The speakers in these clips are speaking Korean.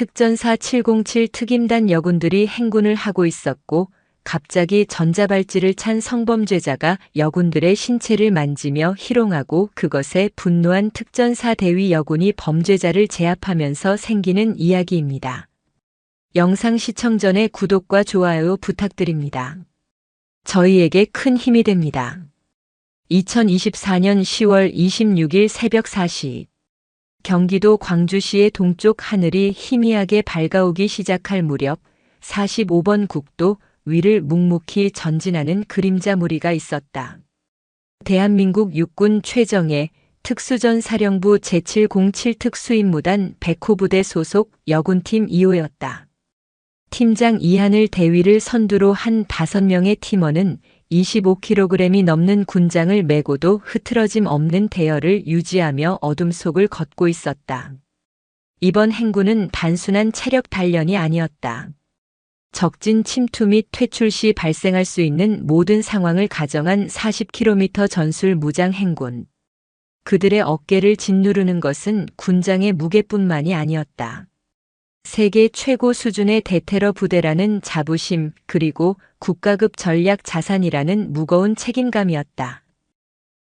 특전사 707 특임단 여군들이 행군을 하고 있었고 갑자기 전자발찌를 찬 성범죄자가 여군들의 신체를 만지며 희롱하고 그것에 분노한 특전사 대위 여군이 범죄자를 제압하면서 생기는 이야기입니다. 영상 시청 전에 구독과 좋아요 부탁드립니다. 저희에게 큰 힘이 됩니다. 2024년 10월 26일 새벽 4시 경기도 광주시의 동쪽 하늘이 희미하게 밝아오기 시작할 무렵 45번 국도 위를 묵묵히 전진하는 그림자 무리가 있었다. 대한민국 육군 최정예 특수전사령부 제707 특수임무단 100호 부대 소속 여군팀 2호였다. 팀장 이하늘 대위를 선두로 한 5명의 팀원은 25kg이 넘는 군장을 메고도 흐트러짐 없는 대열을 유지하며 어둠 속을 걷고 있었다. 이번 행군은 단순한 체력 단련이 아니었다. 적진 침투 및 퇴출 시 발생할 수 있는 모든 상황을 가정한 40km 전술 무장 행군. 그들의 어깨를 짓누르는 것은 군장의 무게뿐만이 아니었다. 세계 최고 수준의 대테러 부대라는 자부심 그리고 국가급 전략 자산이라는 무거운 책임감이었다.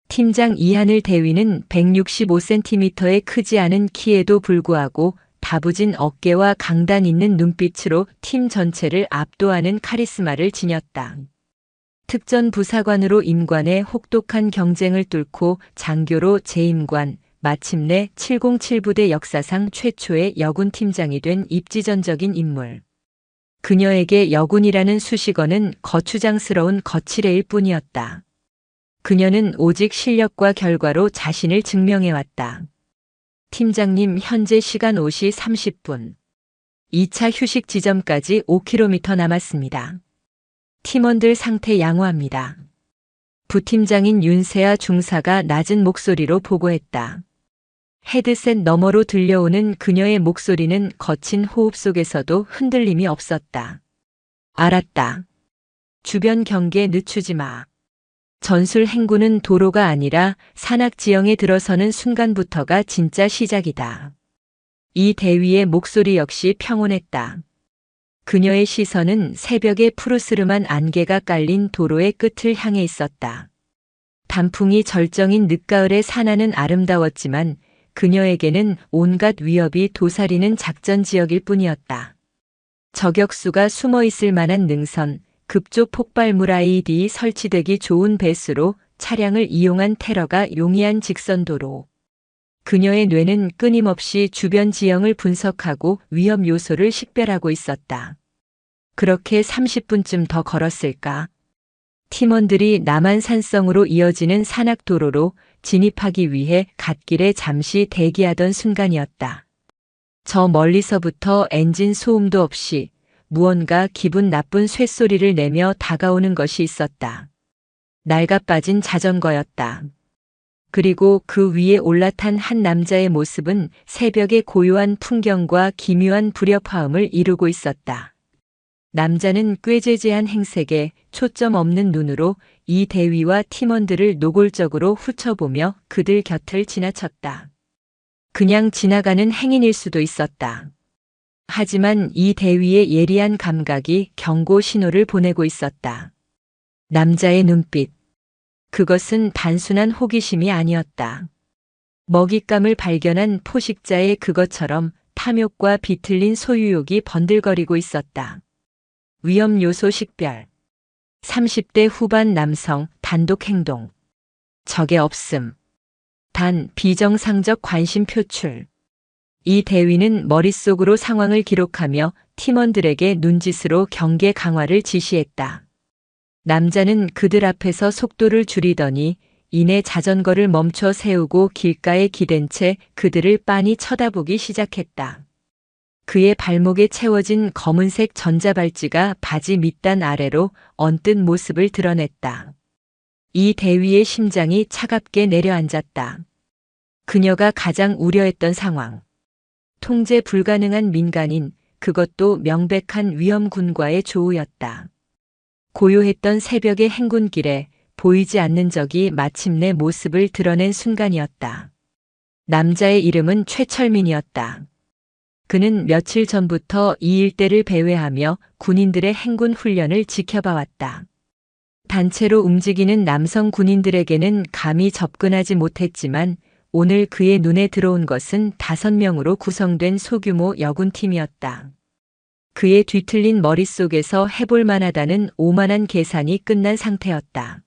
팀장 이하늘 대위는 165cm의 크지 않은 키에도 불구하고 다부진 어깨와 강단 있는 눈빛으로 팀 전체를 압도하는 카리스마를 지녔다. 특전부사관으로 임관해 혹독한 경쟁을 뚫고 장교로 재임관, 마침내 707부대 역사상 최초의 여군팀장이 된 입지전적인 인물. 그녀에게 여군이라는 수식어는 거추장스러운 거칠애일 뿐이었다. 그녀는 오직 실력과 결과로 자신을 증명해왔다. 팀장님, 현재 시간 5시 30분. 2차 휴식 지점까지 5km 남았습니다. 팀원들 상태 양호합니다. 부팀장인 윤세아 중사가 낮은 목소리로 보고했다. 헤드셋 너머로 들려오는 그녀의 목소리는 거친 호흡 속에서도 흔들림이 없었다. 알았다. 주변 경계 늦추지 마. 전술 행군은 도로가 아니라 산악 지형에 들어서는 순간부터가 진짜 시작이다. 이 대위의 목소리 역시 평온했다. 그녀의 시선은 새벽의 푸르스름한 안개가 깔린 도로의 끝을 향해 있었다. 단풍이 절정인 늦가을의 산하는 아름다웠지만 그녀에게는 온갖 위협이 도사리는 작전 지역일 뿐이었다. 저격수가 숨어 있을 만한 능선, 급조 폭발물 IED 설치되기 좋은 배수로 차량을 이용한 테러가 용이한 직선도로. 그녀의 뇌는 끊임없이 주변 지형을 분석하고 위험 요소를 식별하고 있었다. 그렇게 30분쯤 더 걸었을까? 팀원들이 남한산성으로 이어지는 산악도로로 진입하기 위해 갓길에 잠시 대기하던 순간이었다. 저 멀리서부터 엔진 소음도 없이 무언가 기분 나쁜 쇳소리를 내며 다가오는 것이 있었다. 낡아빠진 자전거였다. 그리고 그 위에 올라탄 한 남자의 모습은 새벽의 고요한 풍경과 기묘한 불협화음을 이루고 있었다. 남자는 꾀죄죄한 행색에 초점 없는 눈으로 이 대위와 팀원들을 노골적으로 훑어보며 그들 곁을 지나쳤다. 그냥 지나가는 행인일 수도 있었다. 하지만 이 대위의 예리한 감각이 경고 신호를 보내고 있었다. 남자의 눈빛. 그것은 단순한 호기심이 아니었다. 먹잇감을 발견한 포식자의 그것처럼 탐욕과 비틀린 소유욕이 번들거리고 있었다. 위험 요소 식별. 30대 후반 남성 단독 행동. 적의 없음. 단 비정상적 관심 표출. 이 대위는 머릿속으로 상황을 기록하며 팀원들에게 눈짓으로 경계 강화를 지시했다. 남자는 그들 앞에서 속도를 줄이더니 이내 자전거를 멈춰 세우고 길가에 기댄 채 그들을 빤히 쳐다보기 시작했다. 그의 발목에 채워진 검은색 전자발찌가 바지 밑단 아래로 언뜻 모습을 드러냈다. 이 대위의 심장이 차갑게 내려앉았다. 그녀가 가장 우려했던 상황. 통제 불가능한 민간인, 그것도 명백한 위험군과의 조우였다. 고요했던 새벽의 행군길에 보이지 않는 적이 마침내 모습을 드러낸 순간이었다. 남자의 이름은 최철민이었다. 그는 며칠 전부터 이 일대를 배회하며 군인들의 행군 훈련을 지켜봐왔다. 단체로 움직이는 남성 군인들에게는 감히 접근하지 못했지만 오늘 그의 눈에 들어온 것은 5명으로 구성된 소규모 여군팀이었다. 그의 뒤틀린 머릿속에서 해볼 만하다는 오만한 계산이 끝난 상태였다.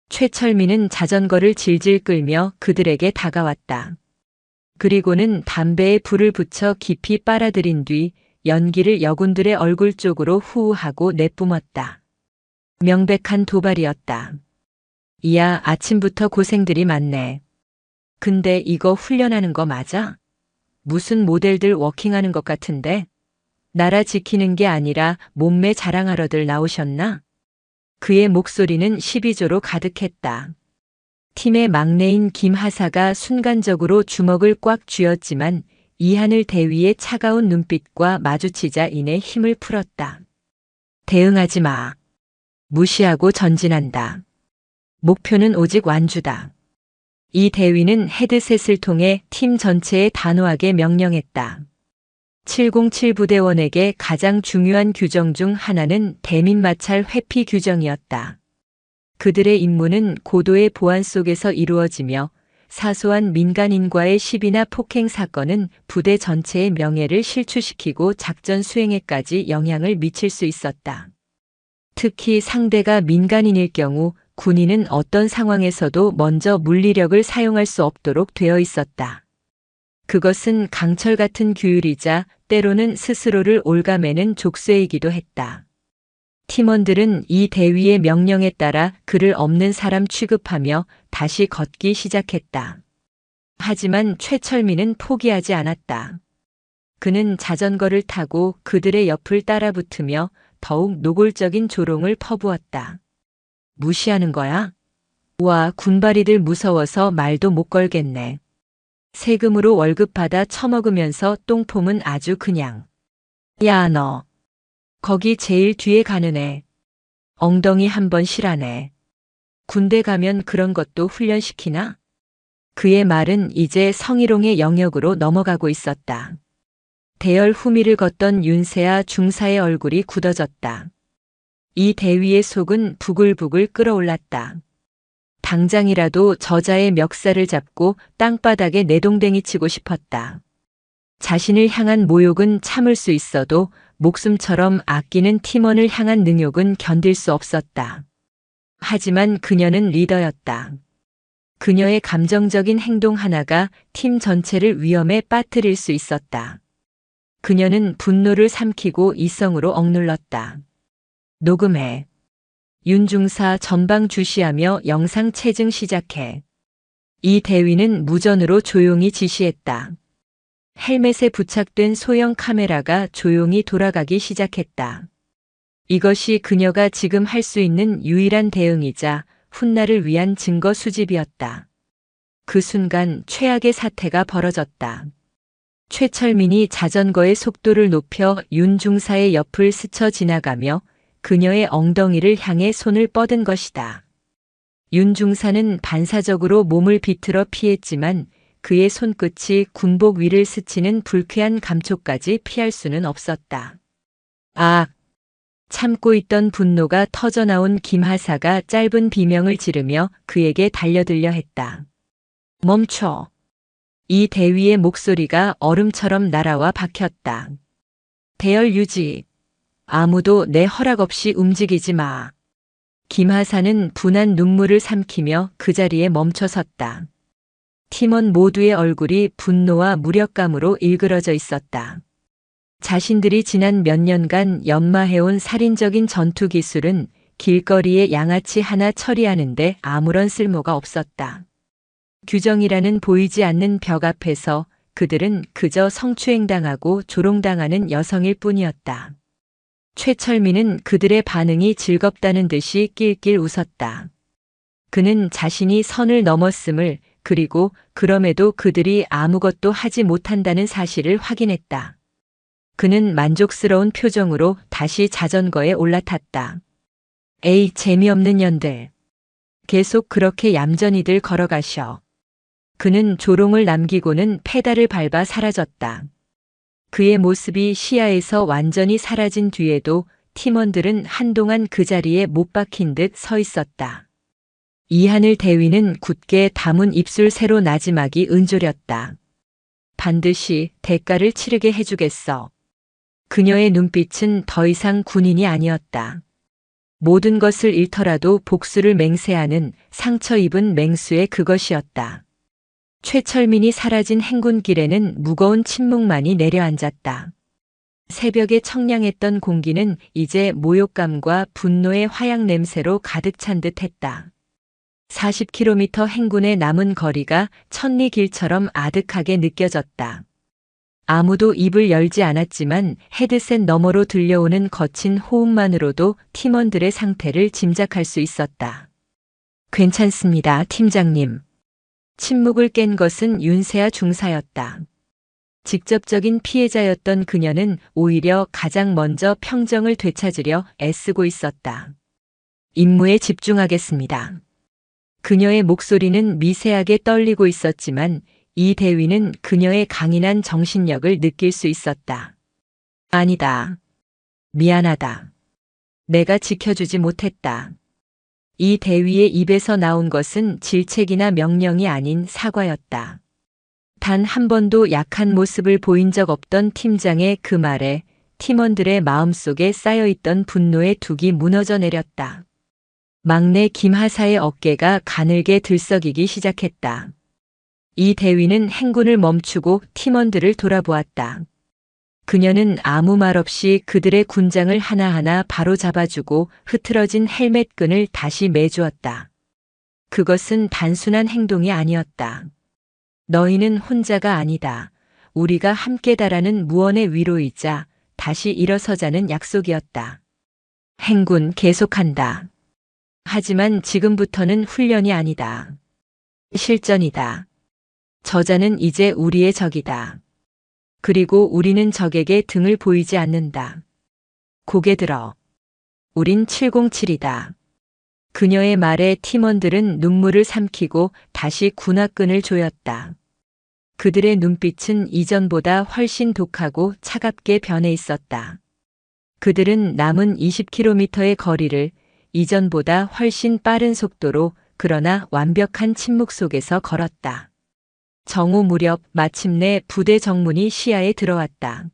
최철민은 자전거를 질질 끌며 그들에게 다가왔다. 그리고는 담배에 불을 붙여 깊이 빨아들인 뒤 연기를 여군들의 얼굴 쪽으로 후우하고 내뿜었다. 명백한 도발이었다. 이야, 아침부터 고생들이 많네. 근데 이거 훈련하는 거 맞아? 무슨 모델들 워킹하는 것 같은데? 나라 지키는 게 아니라 몸매 자랑하러들 나오셨나? 그의 목소리는 시비조로 가득했다. 팀의 막내인 김하사가 순간적으로 주먹을 꽉 쥐었지만 이하늘 대위의 차가운 눈빛과 마주치자 이내 힘을 풀었다. 대응하지 마. 무시하고 전진한다. 목표는 오직 완주다. 이 대위는 헤드셋을 통해 팀 전체에 단호하게 명령했다. 707 부대원에게 가장 중요한 규정 중 하나는 대민 마찰 회피 규정이었다. 그들의 임무는 고도의 보안 속에서 이루어지며 사소한 민간인과의 시비나 폭행 사건은 부대 전체의 명예를 실추시키고 작전 수행에까지 영향을 미칠 수 있었다. 특히 상대가 민간인일 경우 군인은 어떤 상황에서도 먼저 물리력을 사용할 수 없도록 되어 있었다. 그것은 강철 같은 규율이자 때로는 스스로를 옭아매는 족쇄이기도 했다. 팀원들은 이 대위의 명령에 따라 그를 없는 사람 취급하며 다시 걷기 시작했다. 하지만 최철민은 포기하지 않았다. 그는 자전거를 타고 그들의 옆을 따라붙으며 더욱 노골적인 조롱을 퍼부었다. 무시하는 거야? 와, 군바리들 무서워서 말도 못 걸겠네. 세금으로 월급 받아 처먹으면서 똥폼은 아주 그냥. 야, 너. 거기 제일 뒤에 가는 애. 엉덩이 한번 실하네. 군대 가면 그런 것도 훈련시키나? 그의 말은 이제 성희롱의 영역으로 넘어가고 있었다. 대열 후미를 걷던 윤세아 중사의 얼굴이 굳어졌다. 이 대위의 속은 부글부글 끓어올랐다. 당장이라도 저자의 멱살을 잡고 땅바닥에 내동댕이 치고 싶었다. 자신을 향한 모욕은 참을 수 있어도 목숨처럼 아끼는 팀원을 향한 능욕은 견딜 수 없었다. 하지만 그녀는 리더였다. 그녀의 감정적인 행동 하나가 팀 전체를 위험에 빠뜨릴 수 있었다. 그녀는 분노를 삼키고 이성으로 억눌렀다. 녹음해. 윤중사 전방 주시하며 영상 체증 시작해. 이 대위는 무전으로 조용히 지시했다. 헬멧에 부착된 소형 카메라가 조용히 돌아가기 시작했다. 이것이 그녀가 지금 할 수 있는 유일한 대응이자 훗날을 위한 증거 수집이었다. 그 순간 최악의 사태가 벌어졌다. 최철민이 자전거의 속도를 높여 윤 중사의 옆을 스쳐 지나가며 그녀의 엉덩이를 향해 손을 뻗은 것이다. 윤 중사는 반사적으로 몸을 비틀어 피했지만 그의 손끝이 군복 위를 스치는 불쾌한 감촉까지 피할 수는 없었다. 아! 참고 있던 분노가 터져나온 김하사가 짧은 비명을 지르며 그에게 달려들려 했다. 멈춰! 이 대위의 목소리가 얼음처럼 날아와 박혔다. 대열 유지! 아무도 내 허락 없이 움직이지 마. 김하사는 분한 눈물을 삼키며 그 자리에 멈춰섰다. 팀원 모두의 얼굴이 분노와 무력감으로 일그러져 있었다. 자신들이 지난 몇 년간 연마해온 살인적인 전투 기술은 길거리에 양아치 하나 처리하는데 아무런 쓸모가 없었다. 규정이라는 보이지 않는 벽 앞에서 그들은 그저 성추행당하고 조롱당하는 여성일 뿐이었다. 최철민은 그들의 반응이 즐겁다는 듯이 낄낄 웃었다. 그는 자신이 선을 넘었음을, 그리고 그럼에도 그들이 아무것도 하지 못한다는 사실을 확인했다. 그는 만족스러운 표정으로 다시 자전거에 올라탔다. 에이, 재미없는 년들. 계속 그렇게 얌전히들 걸어가셔. 그는 조롱을 남기고는 페달을 밟아 사라졌다. 그의 모습이 시야에서 완전히 사라진 뒤에도 팀원들은 한동안 그 자리에 못 박힌 듯 서 있었다. 이하늘 대위는 굳게 다문 입술 새로 나지막이 은조렸다. 반드시 대가를 치르게 해주겠어. 그녀의 눈빛은 더 이상 군인이 아니었다. 모든 것을 잃더라도 복수를 맹세하는 상처 입은 맹수의 그것이었다. 최철민이 사라진 행군길에는 무거운 침묵만이 내려앉았다. 새벽에 청량했던 공기는 이제 모욕감과 분노의 화약 냄새로 가득 찬 듯했다. 40km 행군의 남은 거리가 천리길처럼 아득하게 느껴졌다. 아무도 입을 열지 않았지만 헤드셋 너머로 들려오는 거친 호흡만으로도 팀원들의 상태를 짐작할 수 있었다. 괜찮습니다, 팀장님. 침묵을 깬 것은 윤세아 중사였다. 직접적인 피해자였던 그녀는 오히려 가장 먼저 평정을 되찾으려 애쓰고 있었다. 임무에 집중하겠습니다. 그녀의 목소리는 미세하게 떨리고 있었지만 이 대위는 그녀의 강인한 정신력을 느낄 수 있었다. 아니다. 미안하다. 내가 지켜주지 못했다. 이 대위의 입에서 나온 것은 질책이나 명령이 아닌 사과였다. 단 한 번도 약한 모습을 보인 적 없던 팀장의 그 말에 팀원들의 마음속에 쌓여있던 분노의 둑이 무너져 내렸다. 막내 김하사의 어깨가 가늘게 들썩이기 시작했다. 이 대위는 행군을 멈추고 팀원들을 돌아보았다. 그녀는 아무 말 없이 그들의 군장을 하나하나 바로 잡아주고 흐트러진 헬멧 끈을 다시 매주었다. 그것은 단순한 행동이 아니었다. 너희는 혼자가 아니다. 우리가 함께다라는 무언의 위로이자 다시 일어서자는 약속이었다. 행군 계속한다. 하지만 지금부터는 훈련이 아니다. 실전이다. 저자는 이제 우리의 적이다. 그리고 우리는 적에게 등을 보이지 않는다. 고개 들어. 우린 707이다. 그녀의 말에 팀원들은 눈물을 삼키고 다시 군화끈을 조였다. 그들의 눈빛은 이전보다 훨씬 독하고 차갑게 변해 있었다. 그들은 남은 20km의 거리를 이전보다 훨씬 빠른 속도로 그러나 완벽한 침묵 속에서 걸었다. 정오 무렵 마침내 부대 정문이 시야에 들어왔다.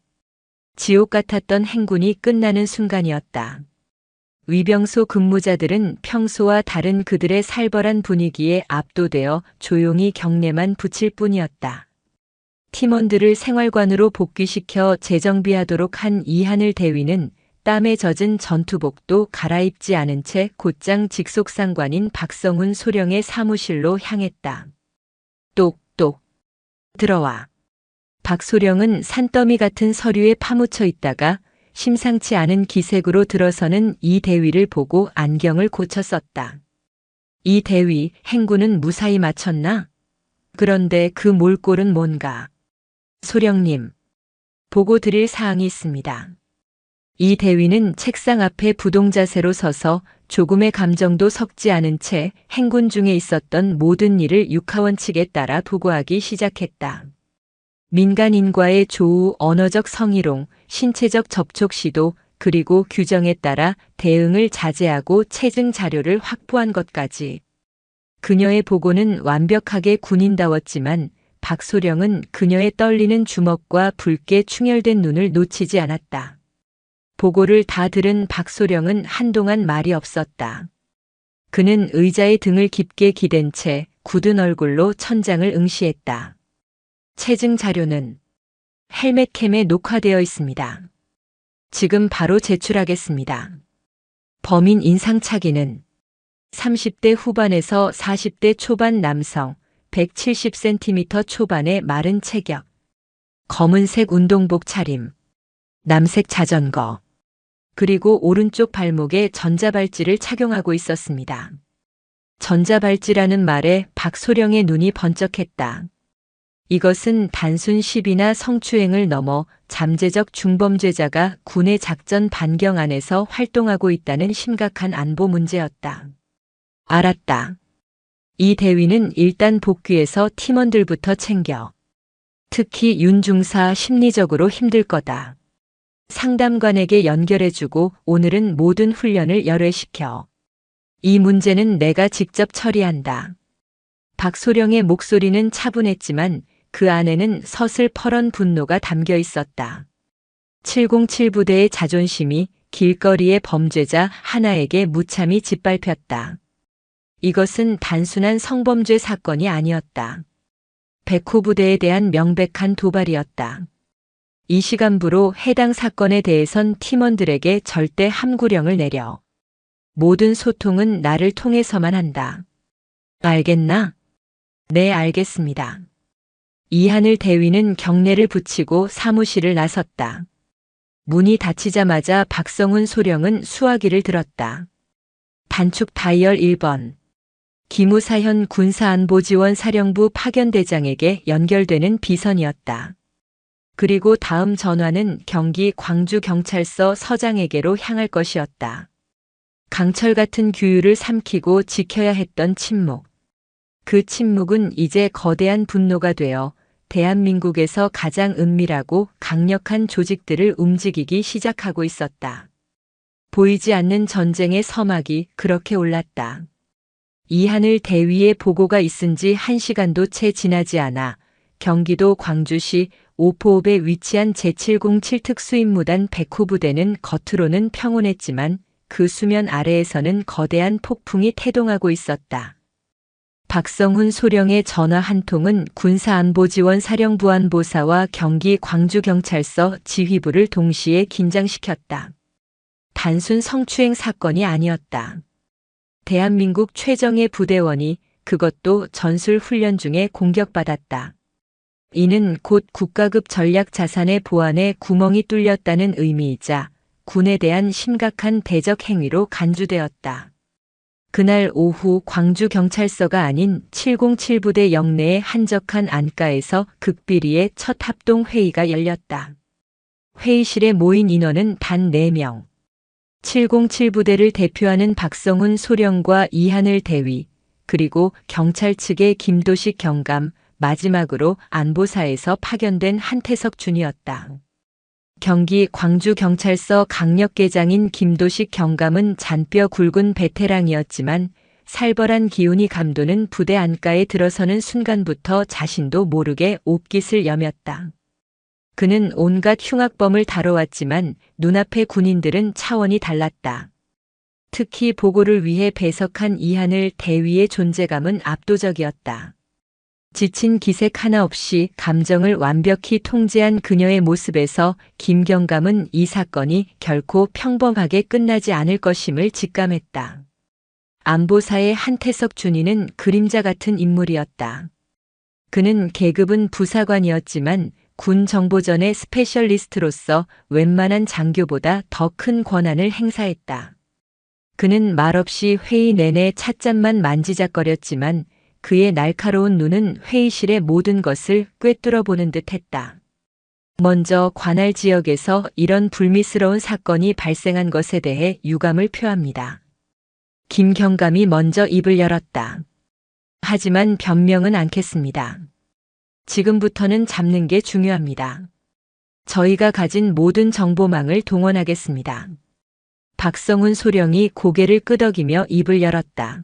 지옥 같았던 행군이 끝나는 순간이었다. 위병소 근무자들은 평소와 다른 그들의 살벌한 분위기에 압도되어 조용히 경례만 붙일 뿐이었다. 팀원들을 생활관으로 복귀시켜 재정비하도록 한 이하늘 대위는 땀에 젖은 전투복도 갈아입지 않은 채 곧장 직속상관인 박성훈 소령의 사무실로 향했다. 똑똑. 들어와. 박소령은 산더미 같은 서류에 파묻혀 있다가 심상치 않은 기색으로 들어서는 이 대위를 보고 안경을 고쳐 썼다. 이 대위, 행군은 무사히 마쳤나? 그런데 그 몰골은 뭔가? 소령님, 보고 드릴 사항이 있습니다. 이 대위는 책상 앞에 부동자세로 서서 조금의 감정도 섞지 않은 채 행군 중에 있었던 모든 일을 육하원 측에 따라 보고하기 시작했다. 민간인과의 조우, 언어적 성희롱, 신체적 접촉 시도, 그리고 규정에 따라 대응을 자제하고 체증 자료를 확보한 것까지. 그녀의 보고는 완벽하게 군인다웠지만 박소령은 그녀의 떨리는 주먹과 붉게 충혈된 눈을 놓치지 않았다. 보고를 다 들은 박소령은 한동안 말이 없었다. 그는 의자의 등을 깊게 기댄 채 굳은 얼굴로 천장을 응시했다. 체증 자료는 헬멧캠에 녹화되어 있습니다. 지금 바로 제출하겠습니다. 범인 인상착의는 30대 후반에서 40대 초반 남성, 170cm 초반의 마른 체격, 검은색 운동복 차림, 남색 자전거, 그리고 오른쪽 발목에 전자발찌를 착용하고 있었습니다. 전자발찌라는 말에 박소령의 눈이 번쩍했다. 이것은 단순 시비나 성추행을 넘어 잠재적 중범죄자가 군의 작전 반경 안에서 활동하고 있다는 심각한 안보 문제였다. 알았다. 이 대위는 일단 복귀해서 팀원들부터 챙겨. 특히 윤 중사 심리적으로 힘들 거다. 상담관에게 연결해주고 오늘은 모든 훈련을 열외시켜. 이 문제는 내가 직접 처리한다. 박소령의 목소리는 차분했지만 그 안에는 서슬퍼런 분노가 담겨 있었다. 707 부대의 자존심이 길거리의 범죄자 하나에게 무참히 짓밟혔다. 이것은 단순한 성범죄 사건이 아니었다. 백호 부대에 대한 명백한 도발이었다. 이 시간부로 해당 사건에 대해선 팀원들에게 절대 함구령을 내려. 모든 소통은 나를 통해서만 한다. 알겠나? 네, 알겠습니다. 이하늘 대위는 경례를 붙이고 사무실을 나섰다. 문이 닫히자마자 박성훈 소령은 수화기를 들었다. 단축 다이얼 1번. 김우사현 군사안보지원사령부 파견대장에게 연결되는 비선이었다. 그리고 다음 전화는 경기 광주경찰서 서장에게로 향할 것이었다. 강철 같은 규율을 삼키고 지켜야 했던 침묵. 그 침묵은 이제 거대한 분노가 되어 대한민국에서 가장 은밀하고 강력한 조직들을 움직이기 시작하고 있었다. 보이지 않는 전쟁의 서막이 그렇게 올랐다. 이하늘 대위의 보고가 있은 지 1시간도 채 지나지 않아 경기도 광주시 오포읍에 위치한 제707 특수임무단 백호 부대는 겉으로는 평온했지만 그 수면 아래에서는 거대한 폭풍이 태동하고 있었다. 박성훈 소령의 전화 한 통은 군사안보지원사령부 안보사와 경기 광주경찰서 지휘부를 동시에 긴장시켰다. 단순 성추행 사건이 아니었다. 대한민국 최정예 부대원이 그것도 전술 훈련 중에 공격받았다. 이는 곧 국가급 전략 자산의 보안에 구멍이 뚫렸다는 의미이자 군에 대한 심각한 대적 행위로 간주되었다. 그날 오후 광주경찰서가 아닌 707 부대 영내의 한적한 안가에서 극비리의 첫 합동회의가 열렸다. 회의실에 모인 인원은 단 4명. 707 부대를 대표하는 박성훈 소령과 이하늘 대위, 그리고 경찰 측의 김도식 경감, 마지막으로 안보사에서 파견된 한태석 준이었다. 경기 광주경찰서 강력계장인 김도식 경감은 잔뼈 굵은 베테랑이었지만 살벌한 기운이 감도는 부대 안가에 들어서는 순간부터 자신도 모르게 옥깃을 여몄다. 그는 온갖 흉악범을 다뤄왔지만 눈앞의 군인들은 차원이 달랐다. 특히 보고를 위해 배석한 이하늘 대위의 존재감은 압도적이었다. 지친 기색 하나 없이 감정을 완벽히 통제한 그녀의 모습에서 김경감은 이 사건이 결코 평범하게 끝나지 않을 것임을 직감했다. 안보사의 한태석 준이는 그림자 같은 인물이었다. 그는 계급은 부사관이었지만 군 정보전의 스페셜리스트로서 웬만한 장교보다 더 큰 권한을 행사했다. 그는 말없이 회의 내내 찻잔만 만지작거렸지만 그의 날카로운 눈은 회의실의 모든 것을 꿰뚫어보는 듯했다. 먼저 관할 지역에서 이런 불미스러운 사건이 발생한 것에 대해 유감을 표합니다. 김경감이 먼저 입을 열었다. 하지만 변명은 않겠습니다. 지금부터는 잡는 게 중요합니다. 저희가 가진 모든 정보망을 동원하겠습니다. 박성훈 소령이 고개를 끄덕이며 입을 열었다.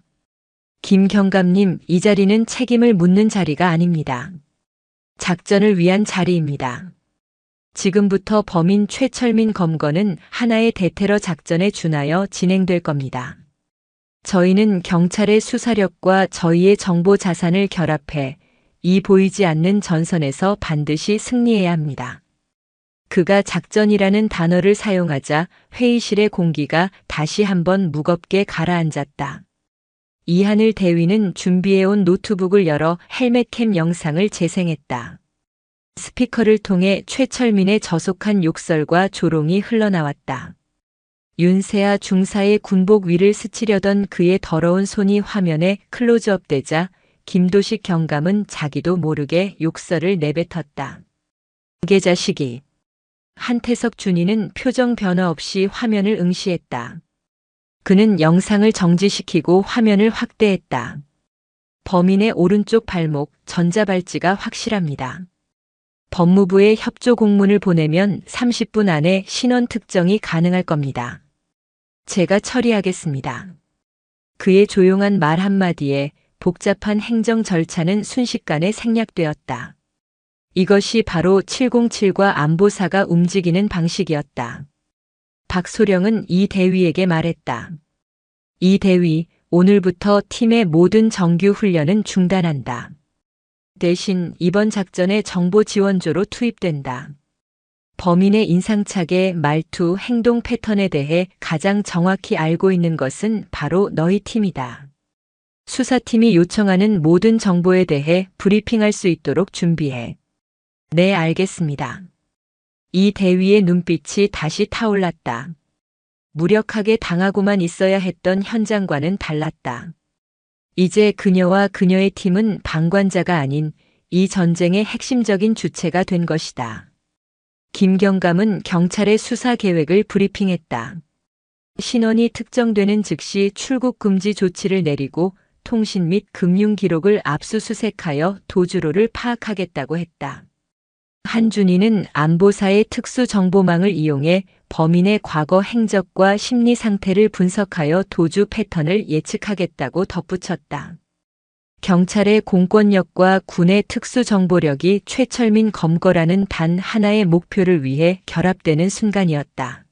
김경감님, 이 자리는 책임을 묻는 자리가 아닙니다. 작전을 위한 자리입니다. 지금부터 범인 최철민 검거는 하나의 대테러 작전에 준하여 진행될 겁니다. 저희는 경찰의 수사력과 저희의 정보 자산을 결합해 이 보이지 않는 전선에서 반드시 승리해야 합니다. 그가 작전이라는 단어를 사용하자 회의실의 공기가 다시 한번 무겁게 가라앉았다. 이하늘 대위는 준비해온 노트북을 열어 헬멧캠 영상을 재생했다. 스피커를 통해 최철민의 저속한 욕설과 조롱이 흘러나왔다. 윤세아 중사의 군복 위를 스치려던 그의 더러운 손이 화면에 클로즈업되자 김도식 경감은 자기도 모르게 욕설을 내뱉었다. 개자식이. 한태석 준이는 표정 변화 없이 화면을 응시했다. 그는 영상을 정지시키고 화면을 확대했다. 범인의 오른쪽 발목 전자발찌가 확실합니다. 법무부에 협조 공문을 보내면 30분 안에 신원 특정이 가능할 겁니다. 제가 처리하겠습니다. 그의 조용한 말 한마디에 복잡한 행정 절차는 순식간에 생략되었다. 이것이 바로 707과 안보사가 움직이는 방식이었다. 박소령은 이 대위에게 말했다. 이 대위, 오늘부터 팀의 모든 정규 훈련은 중단한다. 대신 이번 작전에 정보 지원조로 투입된다. 범인의 인상착의 말투, 행동 패턴에 대해 가장 정확히 알고 있는 것은 바로 너희 팀이다. 수사팀이 요청하는 모든 정보에 대해 브리핑할 수 있도록 준비해. 네, 알겠습니다. 이 대위의 눈빛이 다시 타올랐다. 무력하게 당하고만 있어야 했던 현장과는 달랐다. 이제 그녀와 그녀의 팀은 방관자가 아닌 이 전쟁의 핵심적인 주체가 된 것이다. 김경감은 경찰의 수사 계획을 브리핑했다. 신원이 특정되는 즉시 출국 금지 조치를 내리고 통신 및 금융 기록을 압수수색하여 도주로를 파악하겠다고 했다. 한준희는 안보사의 특수정보망을 이용해 범인의 과거 행적과 심리 상태를 분석하여 도주 패턴을 예측하겠다고 덧붙였다. 경찰의 공권력과 군의 특수정보력이 최철민 검거라는 단 하나의 목표를 위해 결합되는 순간이었다.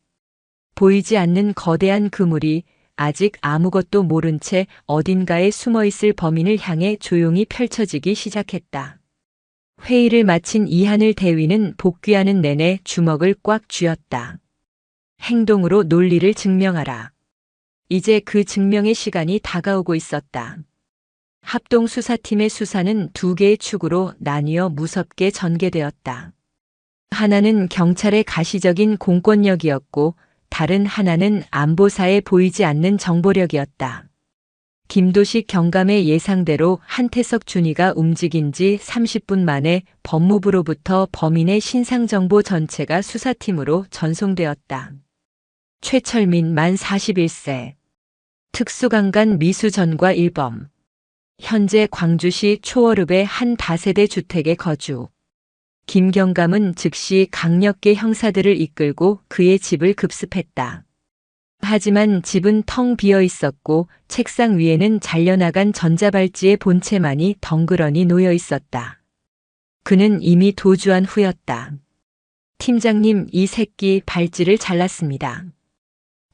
보이지 않는 거대한 그물이 아직 아무것도 모른 채 어딘가에 숨어있을 범인을 향해 조용히 펼쳐지기 시작했다. 회의를 마친 이하늘 대위는 복귀하는 내내 주먹을 꽉 쥐었다. 행동으로 논리를 증명하라. 이제 그 증명의 시간이 다가오고 있었다. 합동수사팀의 수사는 두 개의 축으로 나뉘어 무섭게 전개되었다. 하나는 경찰의 가시적인 공권력이었고 다른 하나는 안보사에 보이지 않는 정보력이었다. 김도식 경감의 예상대로 한태석 준이가 움직인 지 30분 만에 법무부로부터 범인의 신상정보 전체가 수사팀으로 전송되었다. 최철민 만 41세. 특수강간 미수전과 일범. 현재 광주시 초월읍의 한 다세대 주택에 거주. 김경감은 즉시 강력계 형사들을 이끌고 그의 집을 급습했다. 하지만 집은 텅 비어 있었고 책상 위에는 잘려나간 전자발찌의 본체만이 덩그러니 놓여 있었다. 그는 이미 도주한 후였다. 팀장님, 이 새끼 발찌를 잘랐습니다.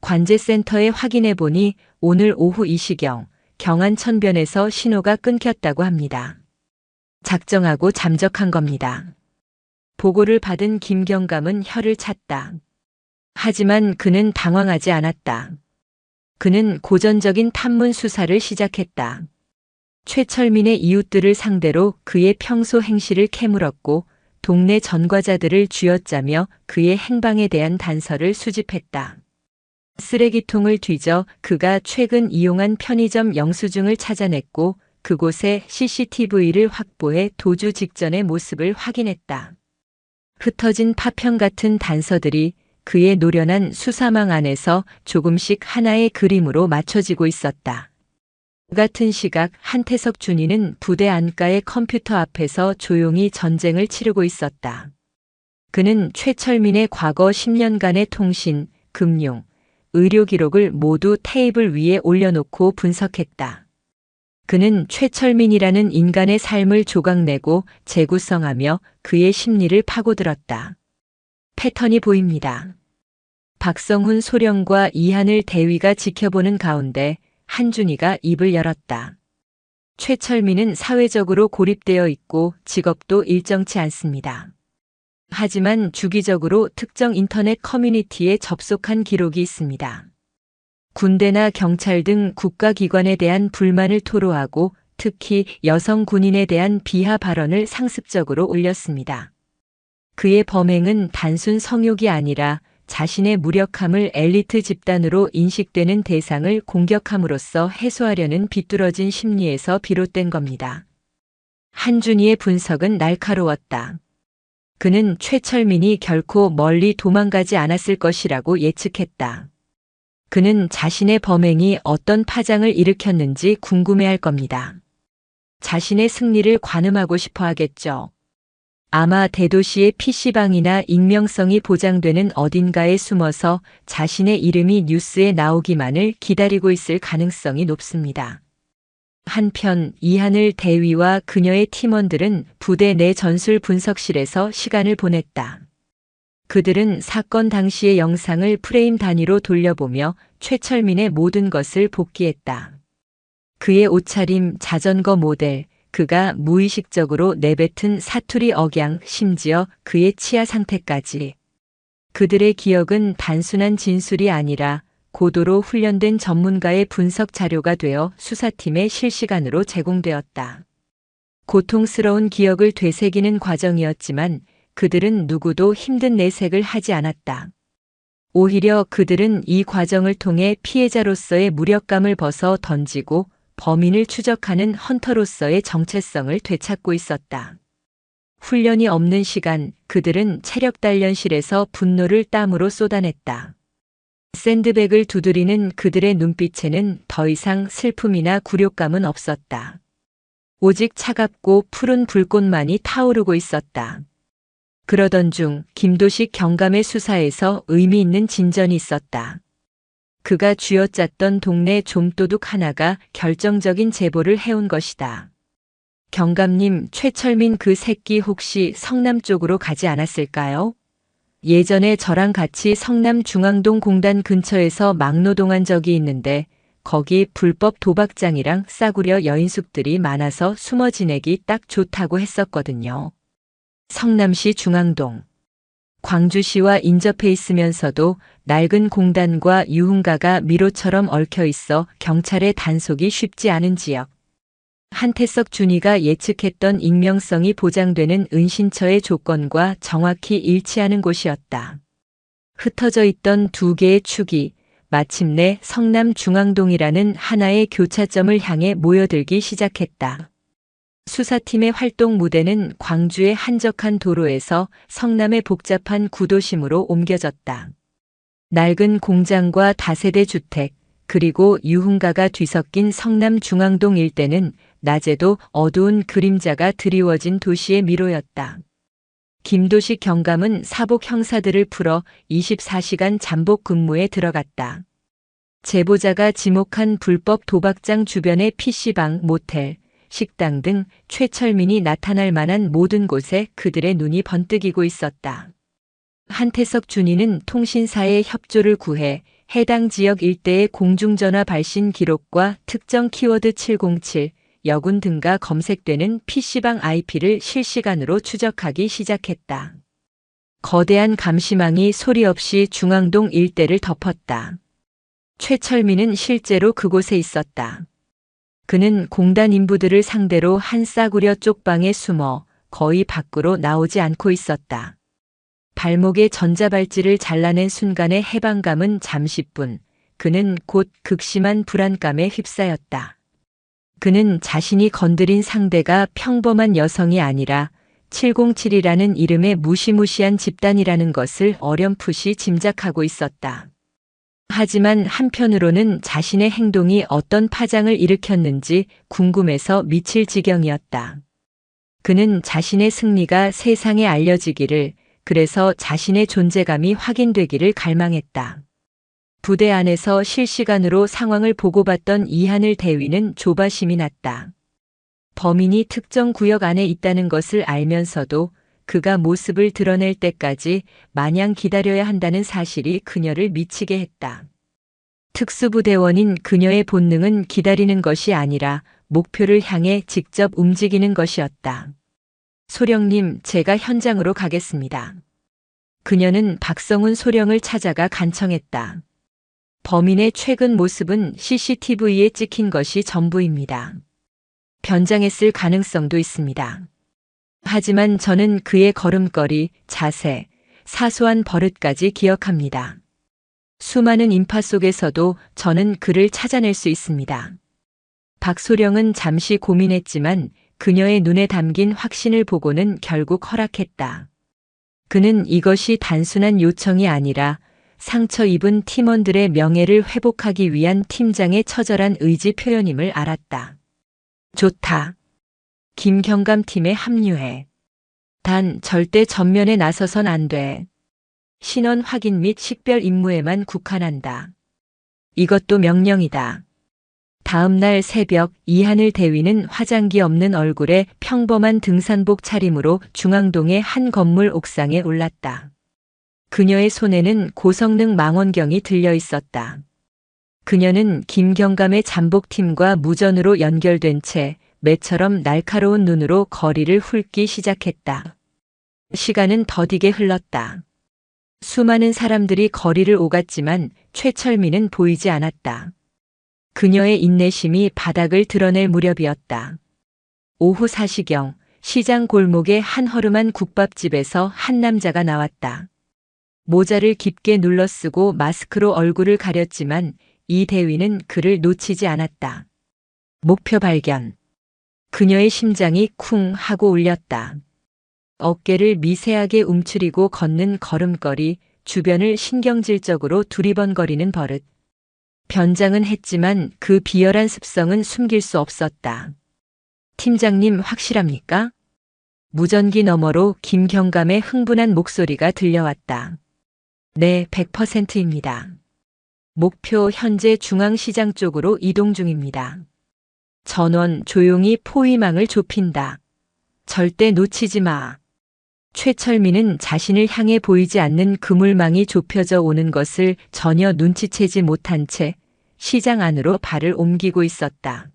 관제센터에 확인해 보니 오늘 오후 2시경 경안천변에서 신호가 끊겼다고 합니다. 작정하고 잠적한 겁니다. 보고를 받은 김경감은 혀를 찼다. 하지만 그는 당황하지 않았다. 그는 고전적인 탐문 수사를 시작했다. 최철민의 이웃들을 상대로 그의 평소 행실을 캐물었고 동네 전과자들을 쥐어짜며 그의 행방에 대한 단서를 수집했다. 쓰레기통을 뒤져 그가 최근 이용한 편의점 영수증을 찾아냈고 그곳에 CCTV를 확보해 도주 직전의 모습을 확인했다. 흩어진 파편 같은 단서들이 그의 노련한 수사망 안에서 조금씩 하나의 그림으로 맞춰지고 있었다. 같은 시각 한태석 준이는 부대 안가의 컴퓨터 앞에서 조용히 전쟁을 치르고 있었다. 그는 최철민의 과거 10년간의 통신, 금융, 의료 기록을 모두 테이블 위에 올려놓고 분석했다. 그는 최철민이라는 인간의 삶을 조각내고 재구성하며 그의 심리를 파고들었다. 패턴이 보입니다. 박성훈 소령과 이하늘 대위가 지켜보는 가운데 한준희가 입을 열었다. 최철민은 사회적으로 고립되어 있고 직업도 일정치 않습니다. 하지만 주기적으로 특정 인터넷 커뮤니티에 접속한 기록이 있습니다. 군대나 경찰 등 국가기관에 대한 불만을 토로하고 특히 여성 군인에 대한 비하 발언을 상습적으로 올렸습니다. 그의 범행은 단순 성욕이 아니라 자신의 무력함을 엘리트 집단으로 인식되는 대상을 공격함으로써 해소하려는 비뚤어진 심리에서 비롯된 겁니다. 한준희의 분석은 날카로웠다. 그는 최철민이 결코 멀리 도망가지 않았을 것이라고 예측했다. 그는 자신의 범행이 어떤 파장을 일으켰는지 궁금해할 겁니다. 자신의 승리를 관음하고 싶어 하겠죠. 아마 대도시의 PC방이나 익명성이 보장되는 어딘가에 숨어서 자신의 이름이 뉴스에 나오기만을 기다리고 있을 가능성이 높습니다. 한편 이하늘 대위와 그녀의 팀원들은 부대 내 전술 분석실에서 시간을 보냈다. 그들은 사건 당시의 영상을 프레임 단위로 돌려보며 최철민의 모든 것을 복기했다. 그의 옷차림, 자전거 모델, 그가 무의식적으로 내뱉은 사투리 억양, 심지어 그의 치아 상태까지. 그들의 기억은 단순한 진술이 아니라 고도로 훈련된 전문가의 분석 자료가 되어 수사팀에 실시간으로 제공되었다. 고통스러운 기억을 되새기는 과정이었지만 그들은 누구도 힘든 내색을 하지 않았다. 오히려 그들은 이 과정을 통해 피해자로서의 무력감을 벗어 던지고 범인을 추적하는 헌터로서의 정체성을 되찾고 있었다. 훈련이 없는 시간, 그들은 체력 단련실에서 분노를 땀으로 쏟아냈다. 샌드백을 두드리는 그들의 눈빛에는 더 이상 슬픔이나 굴욕감은 없었다. 오직 차갑고 푸른 불꽃만이 타오르고 있었다. 그러던 중 김도식 경감의 수사에서 의미 있는 진전이 있었다. 그가 쥐어짰던 동네 좀도둑 하나가 결정적인 제보를 해온 것이다. 경감님, 최철민 그 새끼 혹시 성남 쪽으로 가지 않았을까요? 예전에 저랑 같이 성남중앙동 공단 근처에서 막노동한 적이 있는데 거기 불법 도박장이랑 싸구려 여인숙들이 많아서 숨어 지내기 딱 좋다고 했었거든요. 성남시 중앙동. 광주시와 인접해 있으면서도 낡은 공단과 유흥가가 미로처럼 얽혀 있어 경찰의 단속이 쉽지 않은 지역. 한태석 준이가 예측했던 익명성이 보장되는 은신처의 조건과 정확히 일치하는 곳이었다. 흩어져 있던 두 개의 축이 마침내 성남중앙동이라는 하나의 교차점을 향해 모여들기 시작했다. 수사팀의 활동 무대는 광주의 한적한 도로에서 성남의 복잡한 구도심으로 옮겨졌다. 낡은 공장과 다세대 주택, 그리고 유흥가가 뒤섞인 성남중앙동 일대는 낮에도 어두운 그림자가 드리워진 도시의 미로였다. 김도식 경감은 사복 형사들을 풀어 24시간 잠복 근무에 들어갔다. 제보자가 지목한 불법 도박장 주변의 PC방, 모텔, 식당 등 최철민이 나타날 만한 모든 곳에 그들의 눈이 번뜩이고 있었다. 한태석 준이는 통신사의 협조를 구해 해당 지역 일대의 공중전화 발신 기록과 특정 키워드 707, 여군 등가 검색되는 PC방 IP를 실시간으로 추적하기 시작했다. 거대한 감시망이 소리 없이 중앙동 일대를 덮었다. 최철민은 실제로 그곳에 있었다. 그는 공단 인부들을 상대로 한 싸구려 쪽방에 숨어 거의 밖으로 나오지 않고 있었다. 발목에 전자발찌를 잘라낸 순간의 해방감은 잠시뿐, 그는 곧 극심한 불안감에 휩싸였다. 그는 자신이 건드린 상대가 평범한 여성이 아니라 707이라는 이름의 무시무시한 집단이라는 것을 어렴풋이 짐작하고 있었다. 하지만 한편으로는 자신의 행동이 어떤 파장을 일으켰는지 궁금해서 미칠 지경이었다. 그는 자신의 승리가 세상에 알려지기를, 그래서 자신의 존재감이 확인되기를 갈망했다. 부대 안에서 실시간으로 상황을 보고받던 이하늘 대위는 조바심이 났다. 범인이 특정 구역 안에 있다는 것을 알면서도 그가 모습을 드러낼 때까지 마냥 기다려야 한다는 사실이 그녀를 미치게 했다. 특수부대원인 그녀의 본능은 기다리는 것이 아니라 목표를 향해 직접 움직이는 것이었다. 소령님, 제가 현장으로 가겠습니다. 그녀는 박성훈 소령을 찾아가 간청했다. 범인의 최근 모습은 CCTV에 찍힌 것이 전부입니다. 변장했을 가능성도 있습니다. 하지만 저는 그의 걸음걸이, 자세, 사소한 버릇까지 기억합니다. 수많은 인파 속에서도 저는 그를 찾아낼 수 있습니다. 박소령은 잠시 고민했지만 그녀의 눈에 담긴 확신을 보고는 결국 허락했다. 그는 이것이 단순한 요청이 아니라 상처 입은 팀원들의 명예를 회복하기 위한 팀장의 처절한 의지 표현임을 알았다. 좋다. 김경감 팀에 합류해. 단 절대 전면에 나서선 안 돼. 신원 확인 및 식별 임무에만 국한한다. 이것도 명령이다. 다음 날 새벽 이하늘 대위는 화장기 없는 얼굴에 평범한 등산복 차림으로 중앙동의 한 건물 옥상에 올랐다. 그녀의 손에는 고성능 망원경이 들려 있었다. 그녀는 김경감의 잠복팀과 무전으로 연결된 채 매처럼 날카로운 눈으로 거리를 훑기 시작했다. 시간은 더디게 흘렀다. 수많은 사람들이 거리를 오갔지만 최철민은 보이지 않았다. 그녀의 인내심이 바닥을 드러낼 무렵이었다. 오후 4시경 시장 골목의 한 허름한 국밥집에서 한 남자가 나왔다. 모자를 깊게 눌러쓰고 마스크로 얼굴을 가렸지만 이 대위는 그를 놓치지 않았다. 목표 발견. 그녀의 심장이 쿵 하고 울렸다. 어깨를 미세하게 움츠리고 걷는 걸음걸이, 주변을 신경질적으로 두리번거리는 버릇. 변장은 했지만 그 비열한 습성은 숨길 수 없었다. 팀장님 확실합니까? 무전기 너머로 김경감의 흥분한 목소리가 들려왔다. 네, 100%입니다. 목표 현재 중앙시장 쪽으로 이동 중입니다. 전원 조용히 포위망을 좁힌다. 절대 놓치지 마. 최철민은 자신을 향해 보이지 않는 그물망이 좁혀져 오는 것을 전혀 눈치채지 못한 채 시장 안으로 발을 옮기고 있었다.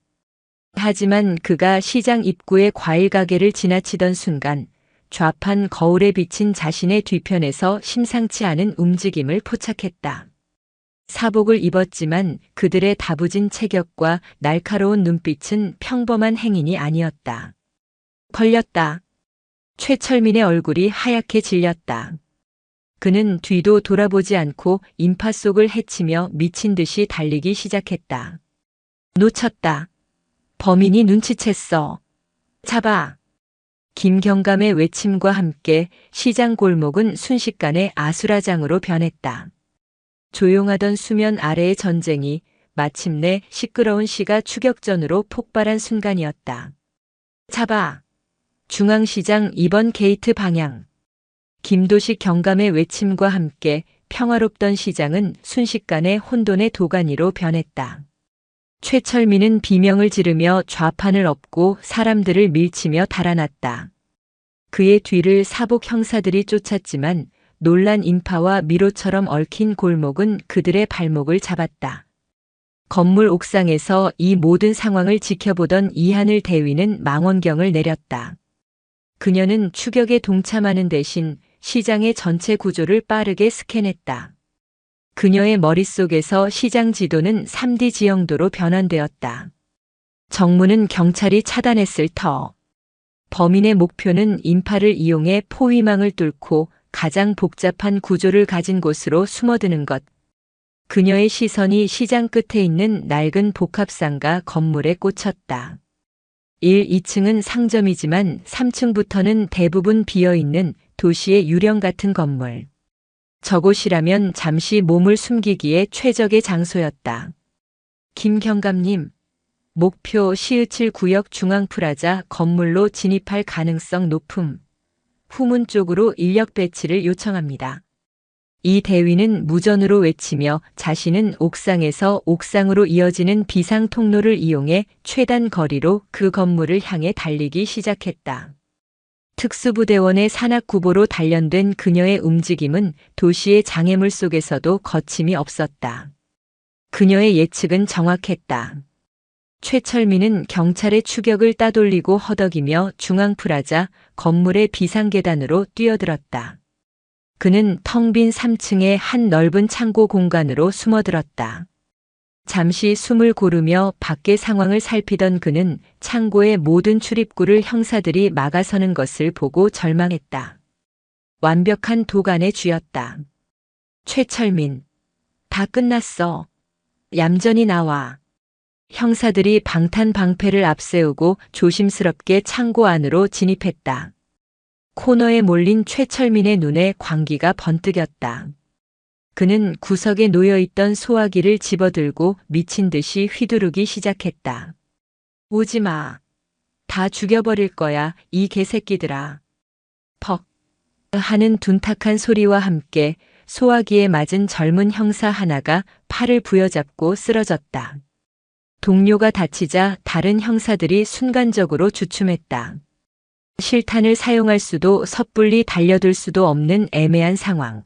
하지만 그가 시장 입구의 과일 가게를 지나치던 순간 좌판 거울에 비친 자신의 뒤편에서 심상치 않은 움직임을 포착했다. 사복을 입었지만 그들의 다부진 체격과 날카로운 눈빛은 평범한 행인이 아니었다. 걸렸다. 최철민의 얼굴이 하얗게 질렸다. 그는 뒤도 돌아보지 않고 인파 속을 헤치며 미친 듯이 달리기 시작했다. 놓쳤다. 범인이 눈치챘어. 잡아. 김경감의 외침과 함께 시장 골목은 순식간에 아수라장으로 변했다. 조용하던 수면 아래의 전쟁이 마침내 시끄러운 시가 추격전으로 폭발한 순간이었다. 잡아. 중앙시장 2번 게이트 방향. 김도식 경감의 외침과 함께 평화롭던 시장은 순식간에 혼돈의 도가니로 변했다. 최철민은 비명을 지르며 좌판을 엎고 사람들을 밀치며 달아났다. 그의 뒤를 사복 형사들이 쫓았지만 놀란 인파와 미로처럼 얽힌 골목은 그들의 발목을 잡았다. 건물 옥상에서 이 모든 상황을 지켜보던 이하늘 대위는 망원경을 내렸다. 그녀는 추격에 동참하는 대신 시장의 전체 구조를 빠르게 스캔했다. 그녀의 머릿속에서 시장 지도는 3D 지형도로 변환되었다. 정문은 경찰이 차단했을 터. 범인의 목표는 인파를 이용해 포위망을 뚫고 가장 복잡한 구조를 가진 곳으로 숨어드는 것. 그녀의 시선이 시장 끝에 있는 낡은 복합상가 건물에 꽂혔다. 1, 2층은 상점이지만 3층부터는 대부분 비어있는 도시의 유령 같은 건물. 저곳이라면 잠시 몸을 숨기기에 최적의 장소였다. 김경감님, 목표 시으칠 구역 중앙프라자 건물로 진입할 가능성 높음. 후문 쪽으로 인력 배치를 요청합니다. 이 대위는 무전으로 외치며 자신은 옥상에서 옥상으로 이어지는 비상 통로를 이용해 최단 거리로 그 건물을 향해 달리기 시작했다. 특수부대원의 산악구보로 단련된 그녀의 움직임은 도시의 장애물 속에서도 거침이 없었다. 그녀의 예측은 정확했다. 최철민은 경찰의 추격을 따돌리고 허덕이며 중앙프라자 건물의 비상계단으로 뛰어들었다. 그는 텅 빈 3층의 한 넓은 창고 공간으로 숨어들었다. 잠시 숨을 고르며 밖의 상황을 살피던 그는 창고의 모든 출입구를 형사들이 막아서는 것을 보고 절망했다. 완벽한 도간의 쥐였다. 최철민, 다 끝났어. 얌전히 나와. 형사들이 방탄방패를 앞세우고 조심스럽게 창고 안으로 진입했다. 코너에 몰린 최철민의 눈에 광기가 번뜩였다. 그는 구석에 놓여있던 소화기를 집어들고 미친 듯이 휘두르기 시작했다. 오지 마. 다 죽여버릴 거야, 이 개새끼들아. 퍽 하는 둔탁한 소리와 함께 소화기에 맞은 젊은 형사 하나가 팔을 부여잡고 쓰러졌다. 동료가 다치자 다른 형사들이 순간적으로 주춤했다. 실탄을 사용할 수도 섣불리 달려들 수도 없는 애매한 상황.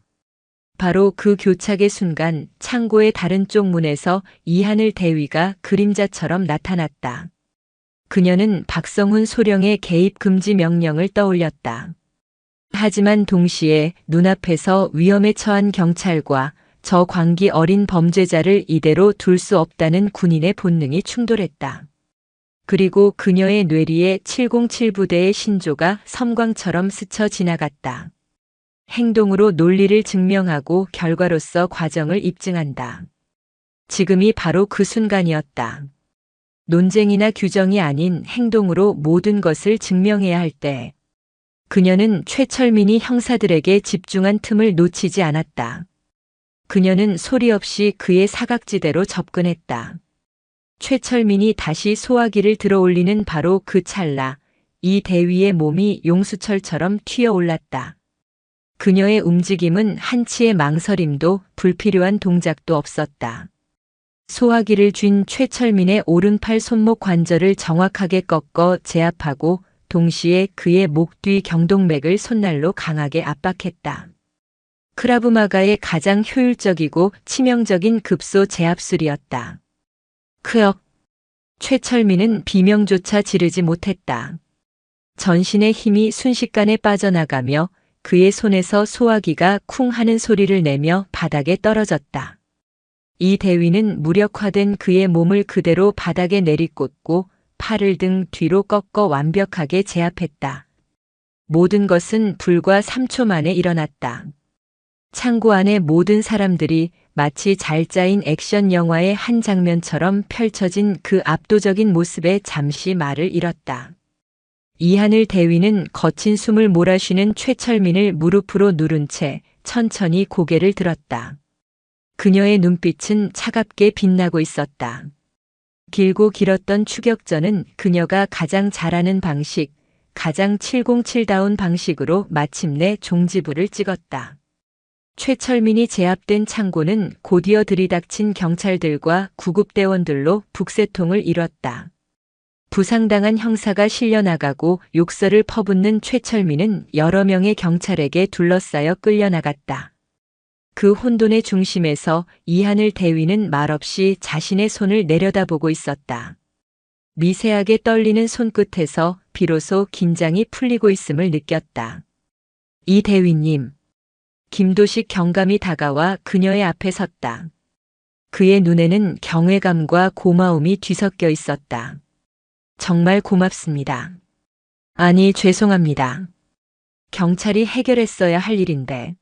바로 그 교착의 순간 창고의 다른 쪽 문에서 이하늘 대위가 그림자처럼 나타났다. 그녀는 박성훈 소령의 개입 금지 명령을 떠올렸다. 하지만 동시에 눈앞에서 위험에 처한 경찰과 저 광기 어린 범죄자를 이대로 둘 수 없다는 군인의 본능이 충돌했다. 그리고 그녀의 뇌리에 707 부대의 신조가 섬광처럼 스쳐 지나갔다. 행동으로 논리를 증명하고 결과로서 과정을 입증한다. 지금이 바로 그 순간이었다. 논쟁이나 규정이 아닌 행동으로 모든 것을 증명해야 할 때, 그녀는 최철민이 형사들에게 집중한 틈을 놓치지 않았다. 그녀는 소리 없이 그의 사각지대로 접근했다. 최철민이 다시 소화기를 들어올리는 바로 그 찰나, 이 대위의 몸이 용수철처럼 튀어올랐다. 그녀의 움직임은 한치의 망설임도 불필요한 동작도 없었다. 소화기를 쥔 최철민의 오른팔 손목 관절을 정확하게 꺾어 제압하고 동시에 그의 목 뒤 경동맥을 손날로 강하게 압박했다. 크라브마가의 가장 효율적이고 치명적인 급소 제압술이었다. 크역. 최철민은 비명조차 지르지 못했다. 전신의 힘이 순식간에 빠져나가며 그의 손에서 소화기가 쿵 하는 소리를 내며 바닥에 떨어졌다. 이 대위는 무력화된 그의 몸을 그대로 바닥에 내리꽂고 팔을 등 뒤로 꺾어 완벽하게 제압했다. 모든 것은 불과 3초 만에 일어났다. 창고 안의 모든 사람들이 마치 잘 짜인 액션 영화의 한 장면처럼 펼쳐진 그 압도적인 모습에 잠시 말을 잃었다. 이하늘 대위는 거친 숨을 몰아쉬는 최철민을 무릎으로 누른 채 천천히 고개를 들었다. 그녀의 눈빛은 차갑게 빛나고 있었다. 길고 길었던 추격전은 그녀가 가장 잘하는 방식, 가장 707다운 방식으로 마침내 종지부를 찍었다. 최철민이 제압된 창고는 곧이어 들이닥친 경찰들과 구급대원들로 북새통을 이뤘다. 부상당한 형사가 실려나가고 욕설을 퍼붓는 최철민은 여러 명의 경찰에게 둘러싸여 끌려나갔다. 그 혼돈의 중심에서 이하늘 대위는 말없이 자신의 손을 내려다보고 있었다. 미세하게 떨리는 손끝에서 비로소 긴장이 풀리고 있음을 느꼈다. 이 대위님. 김도식 경감이 다가와 그녀의 앞에 섰다. 그의 눈에는 경외감과 고마움이 뒤섞여 있었다. 정말 고맙습니다. 아니, 죄송합니다. 경찰이 해결했어야 할 일인데.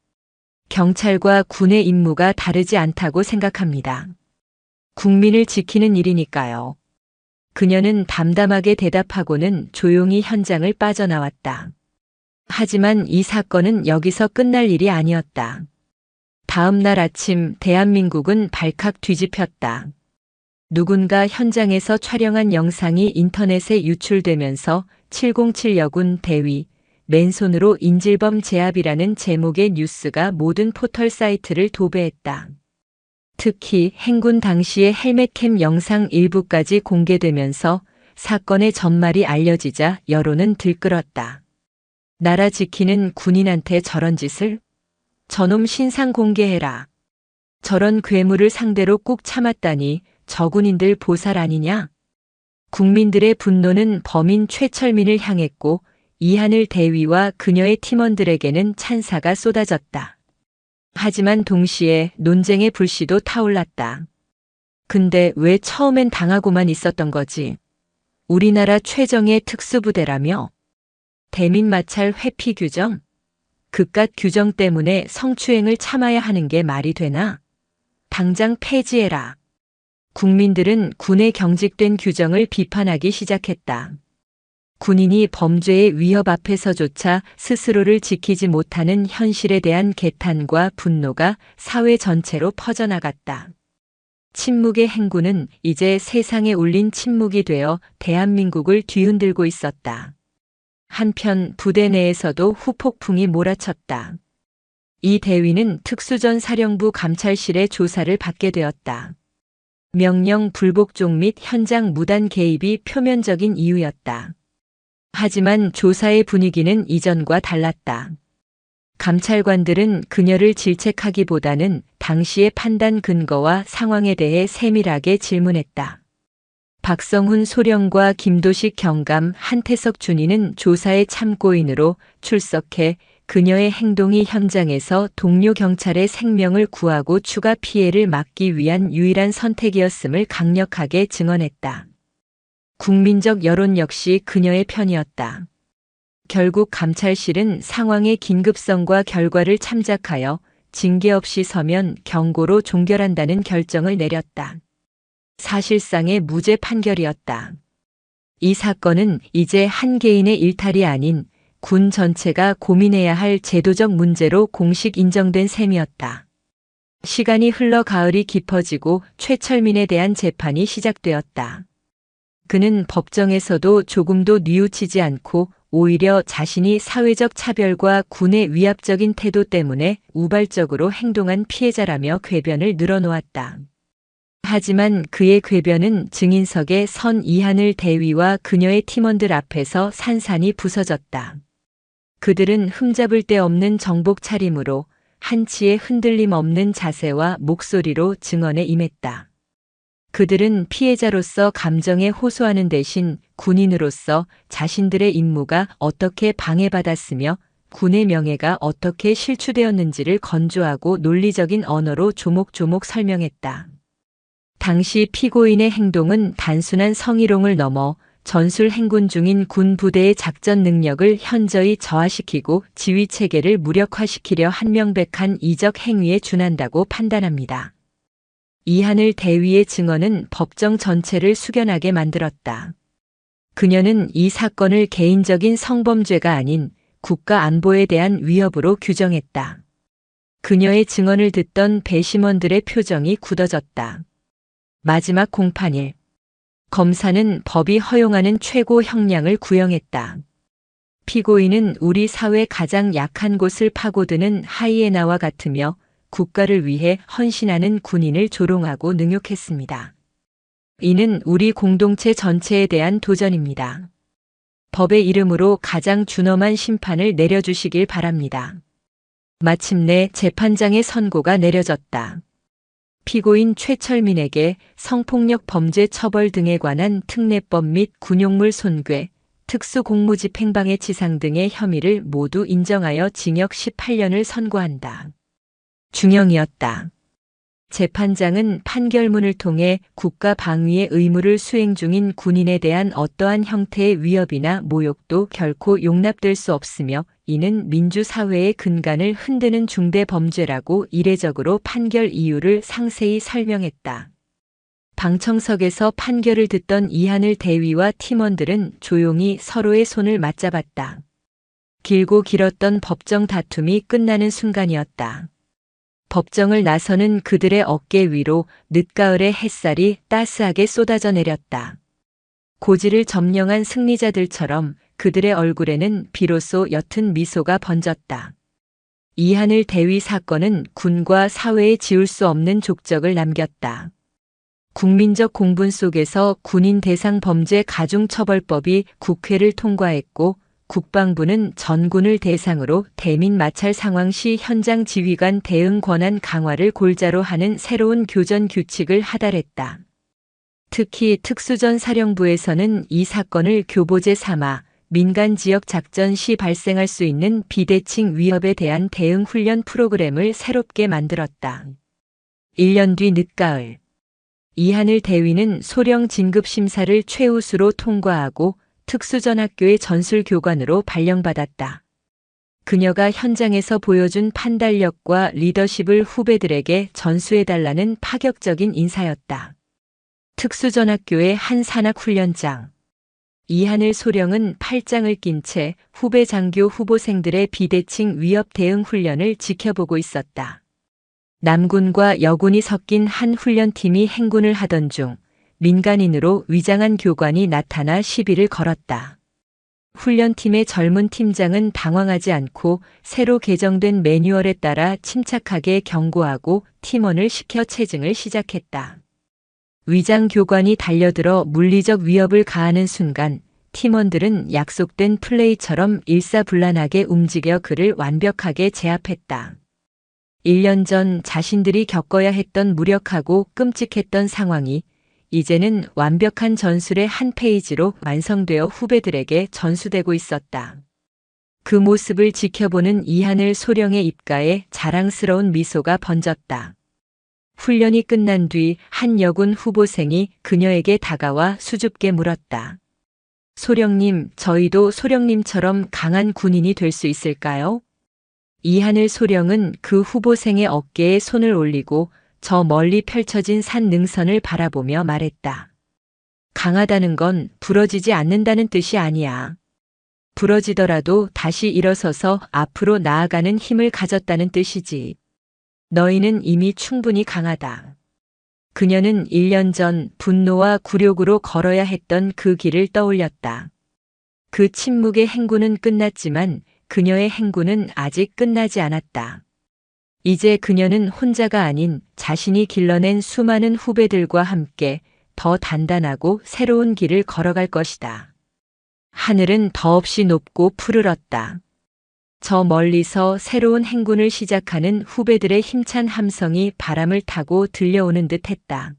경찰과 군의 임무가 다르지 않다고 생각합니다. 국민을 지키는 일이니까요. 그녀는 담담하게 대답하고는 조용히 현장을 빠져나왔다. 하지만 이 사건은 여기서 끝날 일이 아니었다. 다음 날 아침 대한민국은 발칵 뒤집혔다. 누군가 현장에서 촬영한 영상이 인터넷에 유출되면서 707 여군 대위, 맨손으로 인질범 제압이라는 제목의 뉴스가 모든 포털 사이트를 도배했다. 특히 행군 당시의 헬멧캠 영상 일부까지 공개되면서 사건의 전말이 알려지자 여론은 들끓었다. 나라 지키는 군인한테 저런 짓을? 저놈 신상 공개해라. 저런 괴물을 상대로 꾹 참았다니 저 군인들 보살 아니냐? 국민들의 분노는 범인 최철민을 향했고 이하늘 대위와 그녀의 팀원들에게는 찬사가 쏟아졌다. 하지만 동시에 논쟁의 불씨도 타올랐다. 근데 왜 처음엔 당하고만 있었던 거지? 우리나라 최정예 특수부대라며? 대민 마찰 회피 규정? 그깟 규정 때문에 성추행을 참아야 하는 게 말이 되나? 당장 폐지해라. 국민들은 군에 경직된 규정을 비판하기 시작했다. 군인이 범죄의 위협 앞에서조차 스스로를 지키지 못하는 현실에 대한 개탄과 분노가 사회 전체로 퍼져나갔다. 침묵의 행군은 이제 세상에 울린 침묵이 되어 대한민국을 뒤흔들고 있었다. 한편 부대 내에서도 후폭풍이 몰아쳤다. 이 대위는 특수전사령부 감찰실의 조사를 받게 되었다. 명령 불복종 및 현장 무단 개입이 표면적인 이유였다. 하지만 조사의 분위기는 이전과 달랐다. 감찰관들은 그녀를 질책하기보다는 당시의 판단 근거와 상황에 대해 세밀하게 질문했다. 박성훈 소령과 김도식 경감, 한태석 준이는 조사의 참고인으로 출석해 그녀의 행동이 현장에서 동료 경찰의 생명을 구하고 추가 피해를 막기 위한 유일한 선택이었음을 강력하게 증언했다. 국민적 여론 역시 그녀의 편이었다. 결국 감찰실은 상황의 긴급성과 결과를 참작하여 징계 없이 서면 경고로 종결한다는 결정을 내렸다. 사실상의 무죄 판결이었다. 이 사건은 이제 한 개인의 일탈이 아닌 군 전체가 고민해야 할 제도적 문제로 공식 인정된 셈이었다. 시간이 흘러 가을이 깊어지고 최철민에 대한 재판이 시작되었다. 그는 법정에서도 조금도 뉘우치지 않고 오히려 자신이 사회적 차별과 군의 위압적인 태도 때문에 우발적으로 행동한 피해자라며 궤변을 늘어놓았다. 하지만 그의 궤변은 증인석에 선 이하늘 대위와 그녀의 팀원들 앞에서 산산이 부서졌다. 그들은 흠잡을 데 없는 정복 차림으로 한치의 흔들림 없는 자세와 목소리로 증언에 임했다. 그들은 피해자로서 감정에 호소하는 대신 군인으로서 자신들의 임무가 어떻게 방해받았으며 군의 명예가 어떻게 실추되었는지를 건조하고 논리적인 언어로 조목조목 설명했다. 당시 피고인의 행동은 단순한 성희롱을 넘어 전술 행군 중인 군 부대의 작전 능력을 현저히 저하시키고 지휘 체계를 무력화시키려 한 명백한 이적 행위에 준한다고 판단합니다. 이하늘 대위의 증언은 법정 전체를 숙연하게 만들었다. 그녀는 이 사건을 개인적인 성범죄가 아닌 국가 안보에 대한 위협으로 규정했다. 그녀의 증언을 듣던 배심원들의 표정이 굳어졌다. 마지막 공판일. 검사는 법이 허용하는 최고 형량을 구형했다. 피고인은 우리 사회 가장 약한 곳을 파고드는 하이에나와 같으며 국가를 위해 헌신하는 군인을 조롱하고 능욕했습니다. 이는 우리 공동체 전체에 대한 도전입니다. 법의 이름으로 가장 준엄한 심판을 내려주시길 바랍니다. 마침내 재판장의 선고가 내려졌다. 피고인 최철민에게 성폭력 범죄 처벌 등에 관한 특례법 및 군용물 손괴, 특수공무집행방해 치상 등의 혐의를 모두 인정하여 징역 18년을 선고한다. 중형이었다. 재판장은 판결문을 통해 국가 방위의 의무를 수행 중인 군인에 대한 어떠한 형태의 위협이나 모욕도 결코 용납될 수 없으며 이는 민주사회의 근간을 흔드는 중대 범죄라고 이례적으로 판결 이유를 상세히 설명했다. 방청석에서 판결을 듣던 이하늘 대위와 팀원들은 조용히 서로의 손을 맞잡았다. 길고 길었던 법정 다툼이 끝나는 순간이었다. 법정을 나서는 그들의 어깨 위로 늦가을의 햇살이 따스하게 쏟아져 내렸다. 고지를 점령한 승리자들처럼 그들의 얼굴에는 비로소 옅은 미소가 번졌다. 이하늘 대위 사건은 군과 사회에 지울 수 없는 족적을 남겼다. 국민적 공분 속에서 군인 대상 범죄 가중처벌법이 국회를 통과했고 국방부는 전군을 대상으로 대민 마찰 상황 시 현장 지휘관 대응 권한 강화를 골자로 하는 새로운 교전 규칙을 하달했다. 특히 특수전사령부에서는 이 사건을 교보제 삼아 민간 지역 작전 시 발생할 수 있는 비대칭 위협에 대한 대응 훈련 프로그램을 새롭게 만들었다. 1년 뒤 늦가을. 이하늘 대위는 소령 진급 심사를 최우수로 통과하고 특수전학교의 전술교관으로 발령받았다. 그녀가 현장에서 보여준 판단력과 리더십을 후배들에게 전수해달라는 파격적인 인사였다. 특수전학교의 한 산악훈련장. 이하늘 소령은 팔짱을 낀 채 후배 장교 후보생들의 비대칭 위협 대응 훈련을 지켜보고 있었다. 남군과 여군이 섞인 한 훈련팀이 행군을 하던 중 민간인으로 위장한 교관이 나타나 시비를 걸었다. 훈련팀의 젊은 팀장은 당황하지 않고 새로 개정된 매뉴얼에 따라 침착하게 경고하고 팀원을 시켜 체증을 시작했다. 위장 교관이 달려들어 물리적 위협을 가하는 순간 팀원들은 약속된 플레이처럼 일사불란하게 움직여 그를 완벽하게 제압했다. 1년 전 자신들이 겪어야 했던 무력하고 끔찍했던 상황이 이제는 완벽한 전술의 한 페이지로 완성되어 후배들에게 전수되고 있었다. 그 모습을 지켜보는 이하늘 소령의 입가에 자랑스러운 미소가 번졌다. 훈련이 끝난 뒤 한 여군 후보생이 그녀에게 다가와 수줍게 물었다. 소령님, 저희도 소령님처럼 강한 군인이 될 수 있을까요? 이하늘 소령은 그 후보생의 어깨에 손을 올리고 저 멀리 펼쳐진 산 능선을 바라보며 말했다. 강하다는 건 부러지지 않는다는 뜻이 아니야. 부러지더라도 다시 일어서서 앞으로 나아가는 힘을 가졌다는 뜻이지. 너희는 이미 충분히 강하다. 그녀는 1년 전 분노와 굴욕으로 걸어야 했던 그 길을 떠올렸다. 그 침묵의 행군은 끝났지만 그녀의 행군은 아직 끝나지 않았다. 이제 그녀는 혼자가 아닌 자신이 길러낸 수많은 후배들과 함께 더 단단하고 새로운 길을 걸어갈 것이다. 하늘은 더없이 높고 푸르렀다. 저 멀리서 새로운 행군을 시작하는 후배들의 힘찬 함성이 바람을 타고 들려오는 듯 했다.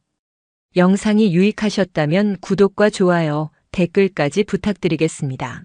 영상이 유익하셨다면 구독과 좋아요, 댓글까지 부탁드리겠습니다.